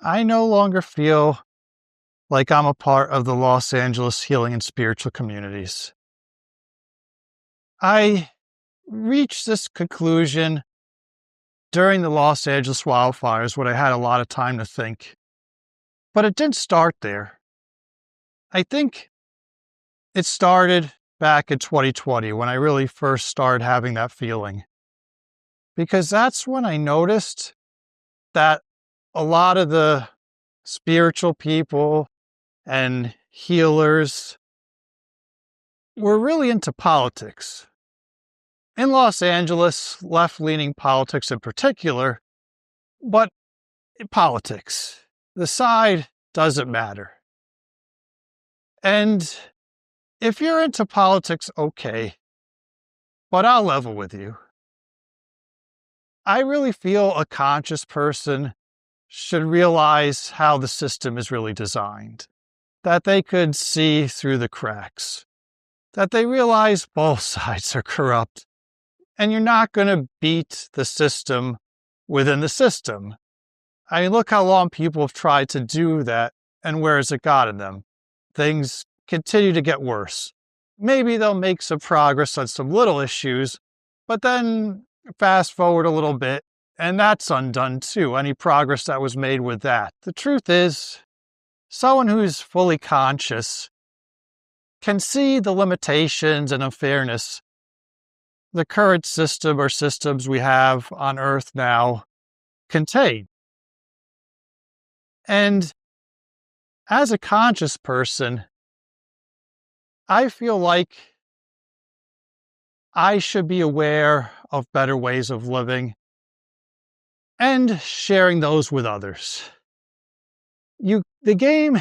I no longer feel like I'm a part of the Los Angeles healing and spiritual communities. I reached this conclusion during the Los Angeles wildfires when I had a lot of time to think. But it didn't start there. I think it started back in 2020 when I really first started having that feeling. Because that's when I noticed that a lot of the spiritual people and healers were really into politics. In Los Angeles, left-leaning politics in particular, but politics. The side doesn't matter. And if you're into politics, okay, but I'll level with you. I really feel a conscious person should realize how the system is really designed, that they could see through the cracks, that they realize both sides are corrupt, and you're not going to beat the system within the system. I mean, look how long people have tried to do that, and where has it gotten them? Things continue to get worse. Maybe they'll make some progress on some little issues, but then fast forward a little bit, and that's undone too, any progress that was made with that. The truth is, someone who's fully conscious can see the limitations and unfairness the current system or systems we have on Earth now contain. And as a conscious person, I feel like I should be aware of better ways of living and sharing those with others. The game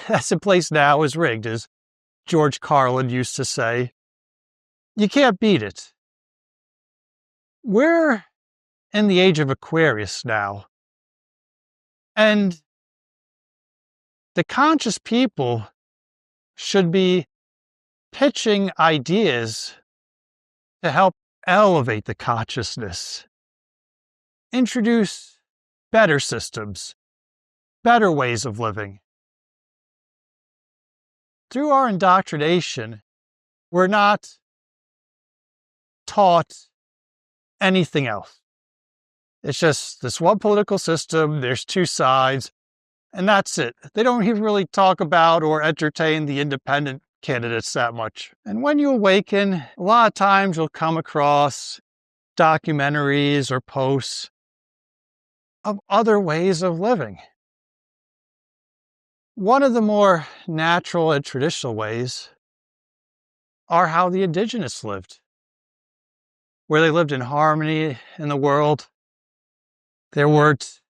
that's in place now is rigged, as George Carlin used to say. You can't beat it. We're in the age of Aquarius now. And the conscious people should be pitching ideas to help elevate the consciousness, introduce better systems, better ways of living. Through our indoctrination, we're not taught anything else. It's just this one political system, there's two sides, and that's it. They don't even really talk about or entertain the independent candidates that much. And when you awaken, a lot of times you'll come across documentaries or posts of other ways of living. One of the more natural and traditional ways are how the indigenous lived, where they lived in harmony in the world. There weren't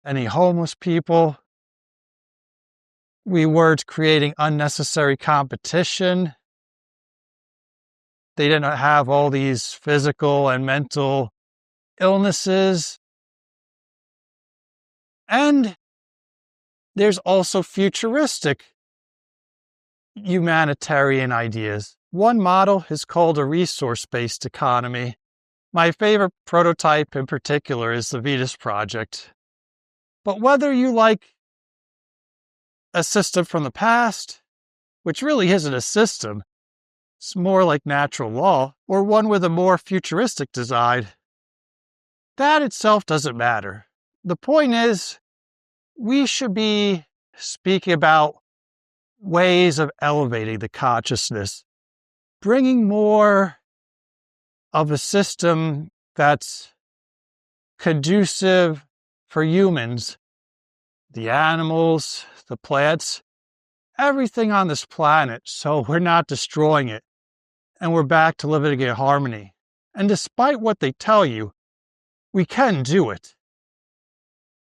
any homeless people. We weren't creating unnecessary competition. They didn't have all these physical and mental illnesses. And there's also futuristic humanitarian ideas. One model is called a resource-based economy. My favorite prototype in particular is the Venus Project. But whether you like a system from the past, which really isn't a system, it's more like natural law, or one with a more futuristic design, that itself doesn't matter. The point is, we should be speaking about ways of elevating the consciousness, bringing more of a system that's conducive for humans, the animals, the plants, everything on this planet, so we're not destroying it and we're back to living in harmony. And despite what they tell you, we can do it.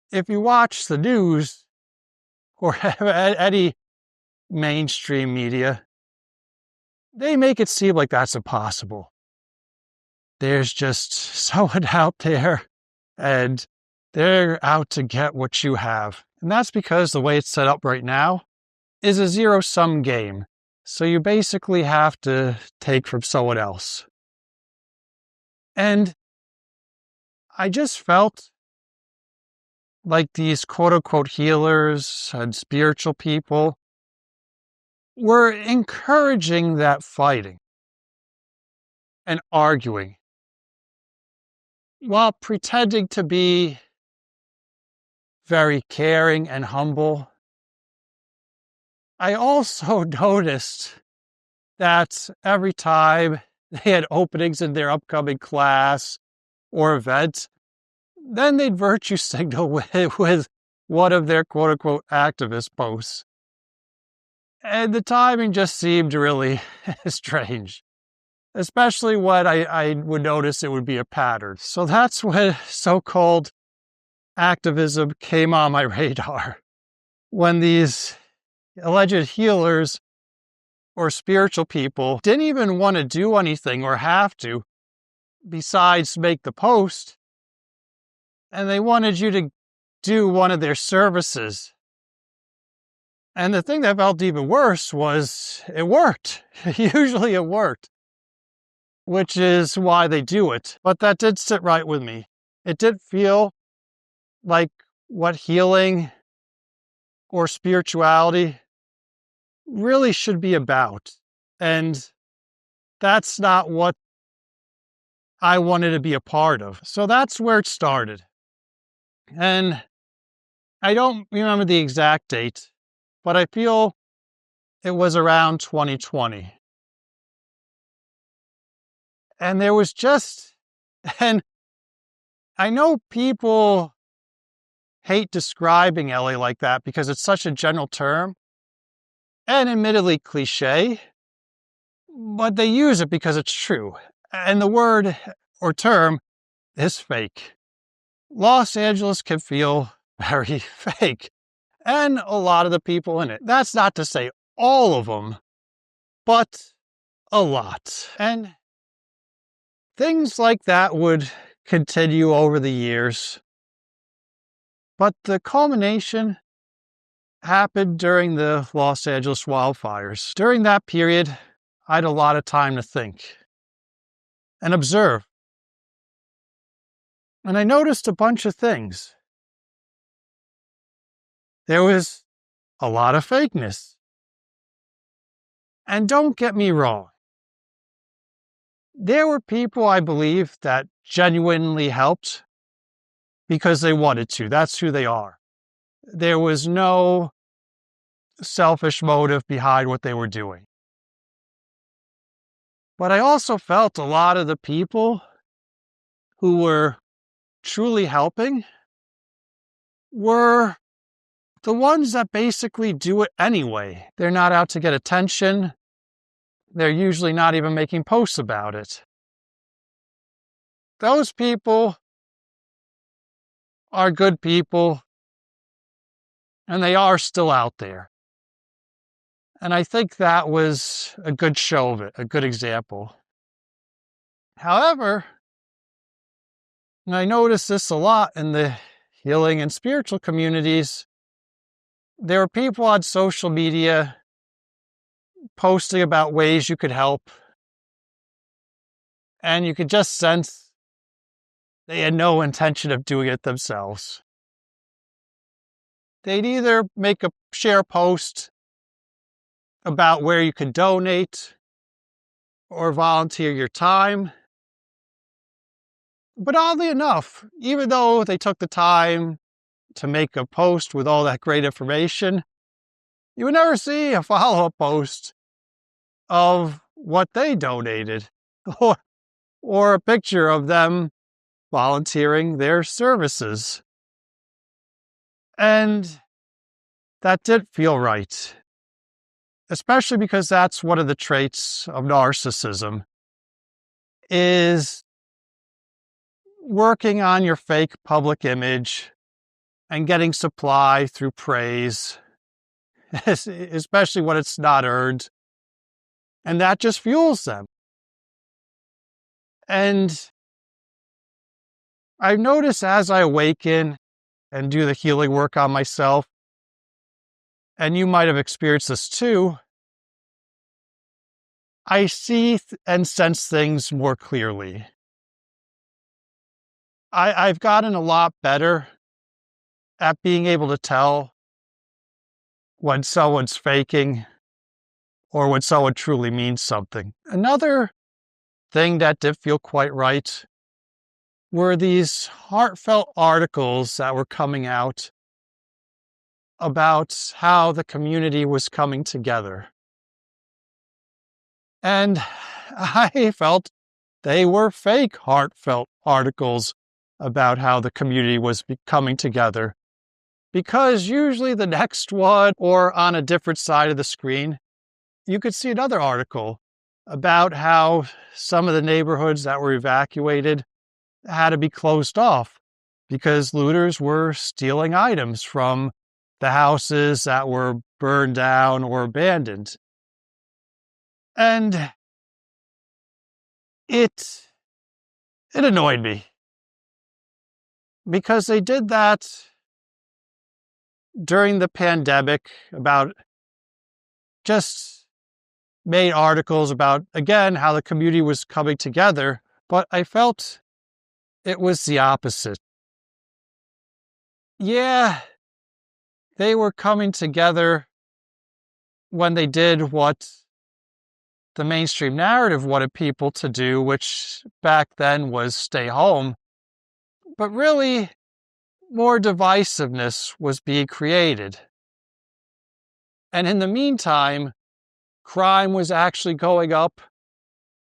If you watch the news or any mainstream media, they make it seem like that's impossible. There's just someone out there and they're out to get what you have. And that's because the way it's set up right now is a zero-sum game. So you basically have to take from someone else. And I just felt like these quote unquote healers and spiritual people, were encouraging that fighting and arguing while pretending to be very caring and humble. I also noticed that every time they had openings in their upcoming class or event, then they'd virtue signal with one of their quote unquote activist posts. And the timing just seemed really strange, especially when I would notice it would be a pattern. So that's when so-called activism came on my radar. When these alleged healers or spiritual people didn't even want to do anything or have to besides make the post, and they wanted you to do one of their services. And the thing that felt even worse was it worked. Usually it worked, which is why they do it. But that did sit right with me. It did feel like what healing or spirituality really should be about. And that's not what I wanted to be a part of. So that's where it started. And I don't remember the exact date, but I feel it was around 2020. And there was just, and I know people hate describing LA like that because it's such a general term and admittedly cliche, but they use it because it's true. And the word or term is fake. Los Angeles can feel very fake, and a lot of the people in it. That's not to say all of them, but a lot. And things like that would continue over the years. But the culmination happened during the Los Angeles wildfires. During that period, I had a lot of time to think and observe. And I noticed a bunch of things. There was a lot of fakeness. And don't get me wrong. There were people, I believe, that genuinely helped because they wanted to. That's who they are. There was no selfish motive behind what they were doing. But I also felt a lot of the people who were truly helping were the ones that basically do it anyway. They're not out to get attention. They're usually not even making posts about it. Those people are good people, and they are still out there. And I think that was a good show of it, a good example. However, and I notice this a lot in the healing and spiritual communities, there are people on social media posting about ways you could help, and you could just sense they had no intention of doing it themselves. They'd either share a post about where you could donate or volunteer your time. But oddly enough, even though they took the time to make a post with all that great information, you would never see a follow-up post of what they donated or a picture of them volunteering their services. And that did feel right, especially because that's one of the traits of narcissism, is working on your fake public image and getting supply through praise, especially when it's not earned. And that just fuels them. And I've noticed as I awaken and do the healing work on myself, and you might have experienced this too, I see and sense things more clearly. I've gotten a lot better at being able to tell when someone's faking or when someone truly means something. Another thing that did feel quite right were these heartfelt articles that were coming out about how the community was coming together. And I felt they were fake heartfelt articles about how the community was coming together. Because usually the next one, or on a different side of the screen, you could see another article about how some of the neighborhoods that were evacuated had to be closed off because looters were stealing items from the houses that were burned down or abandoned. And it annoyed me because they did that during the pandemic, about just made articles about, again, how the community was coming together, but I felt it was the opposite. Yeah, they were coming together when they did what the mainstream narrative wanted people to do, which back then was stay home. But really, more divisiveness was being created. And in the meantime, crime was actually going up,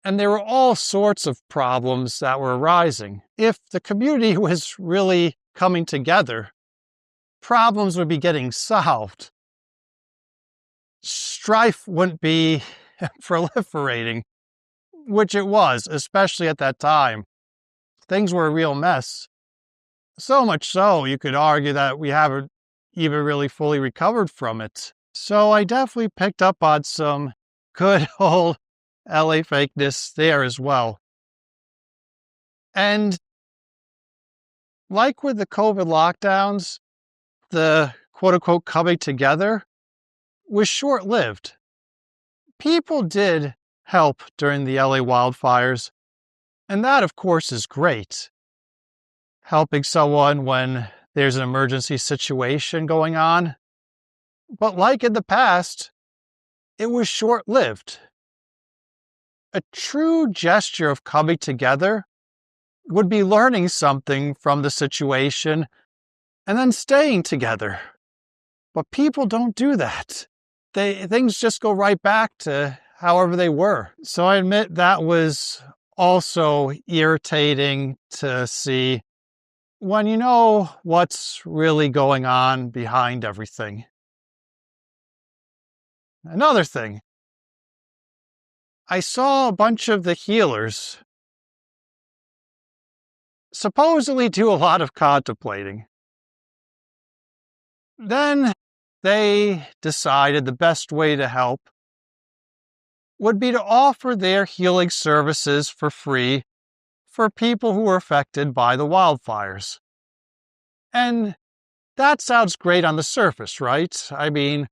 and there were all sorts of problems that were arising. If the community was really coming together, problems would be getting solved. Strife wouldn't be proliferating, which it was, especially at that time. Things were a real mess. So much so, you could argue that we haven't even really fully recovered from it. So I definitely picked up on some good old LA fakeness there as well. And like with the COVID lockdowns, the quote-unquote coming together was short-lived. People did help during the LA wildfires, and that, of course, is great. Helping someone when there's an emergency situation going on. But like in the past, it was short-lived. A true gesture of coming together would be learning something from the situation and then staying together. But people don't do that. Things just go right back to however they were. So I admit that was also irritating to see when you know what's really going on behind everything. Another thing, I saw a bunch of the healers supposedly do a lot of contemplating. Then they decided the best way to help would be to offer their healing services for free for people who were affected by the wildfires. And that sounds great on the surface, right? I mean,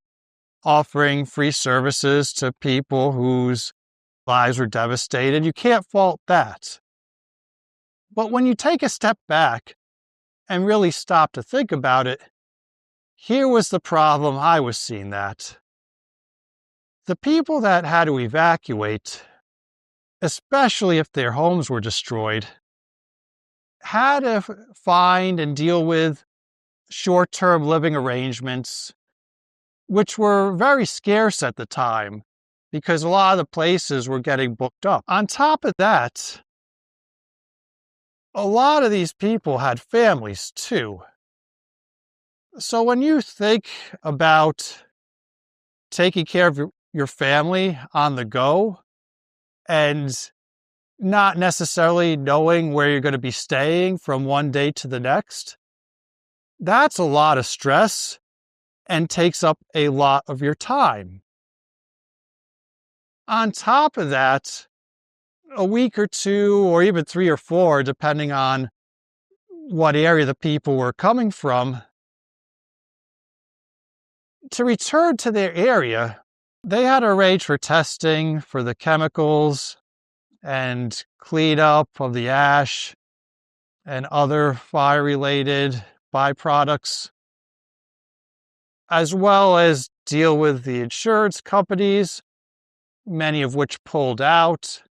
offering free services to people whose lives were devastated, you can't fault that. But when you take a step back and really stop to think about it, here was the problem I was seeing that. The people that had to evacuate, especially if their homes were destroyed, had to find and deal with short-term living arrangements, which were very scarce at the time because a lot of the places were getting booked up. On top of that, a lot of these people had families too. So when you think about taking care of your family on the go and not necessarily knowing where you're going to be staying from one day to the next, that's a lot of stress and takes up a lot of your time. On top of that, a week or two, or even 3 or 4, depending on what area the people were coming from, to return to their area, they had to arrange for testing for the chemicals and cleanup of the ash and other fire-related byproducts. as well as deal with the insurance companies, many of which pulled out.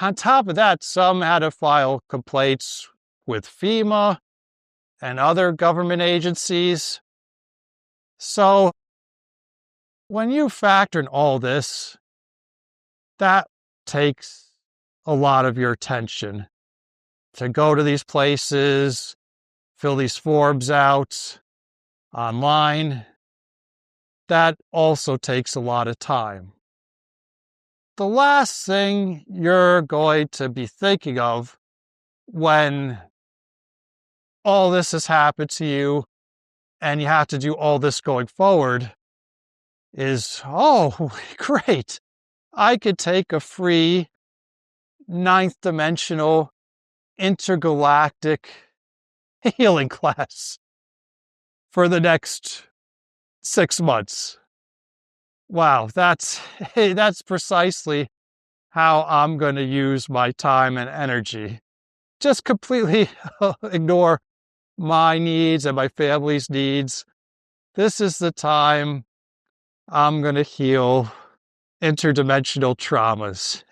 On top of that, some had to file complaints with FEMA and other government agencies. So when you factor in all this, that takes a lot of your attention to go to these places, fill these forms out online. That also takes a lot of time. The last thing you're going to be thinking of when all this has happened to you and you have to do all this going forward is, oh, great. I could take a free ninth dimensional intergalactic healing class for the next 6 months. Wow, that's precisely how I'm going to use my time and energy. Just completely ignore my needs and my family's needs. This is the time I'm going to heal interdimensional traumas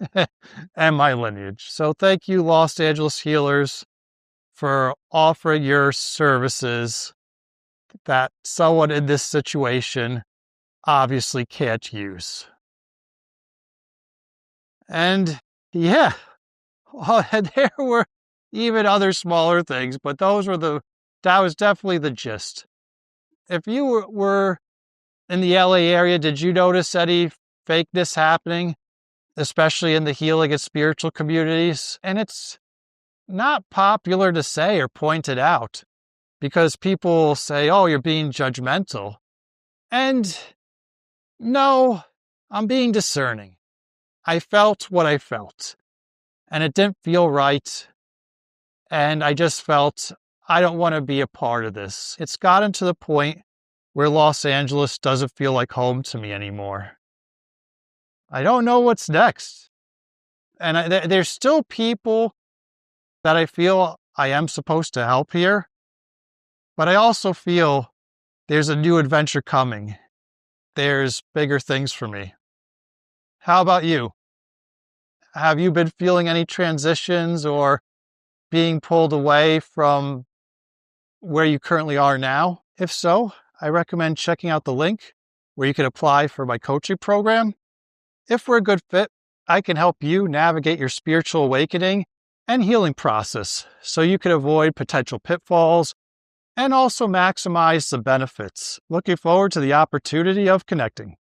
and my lineage. So thank you, Los Angeles healers, for offering your services that someone in this situation obviously can't use. And yeah, and there were even other smaller things, but that was definitely the gist. If you were in the LA area, did you notice any fakeness happening, especially in the healing and spiritual communities? And it's not popular to say or point it out because people say, oh, you're being judgmental. And no, I'm being discerning. I felt what I felt, and it didn't feel right. And I just felt I don't want to be a part of this. It's gotten to the point where Los Angeles doesn't feel like home to me anymore. I don't know what's next. And there's still people that I feel I am supposed to help here, but I also feel there's a new adventure coming. There's bigger things for me. How about you? Have you been feeling any transitions or being pulled away from where you currently are now? If so, I recommend checking out the link where you can apply for my coaching program. If we're a good fit, I can help you navigate your spiritual awakening and healing process so you can avoid potential pitfalls and also maximize the benefits. Looking forward to the opportunity of connecting.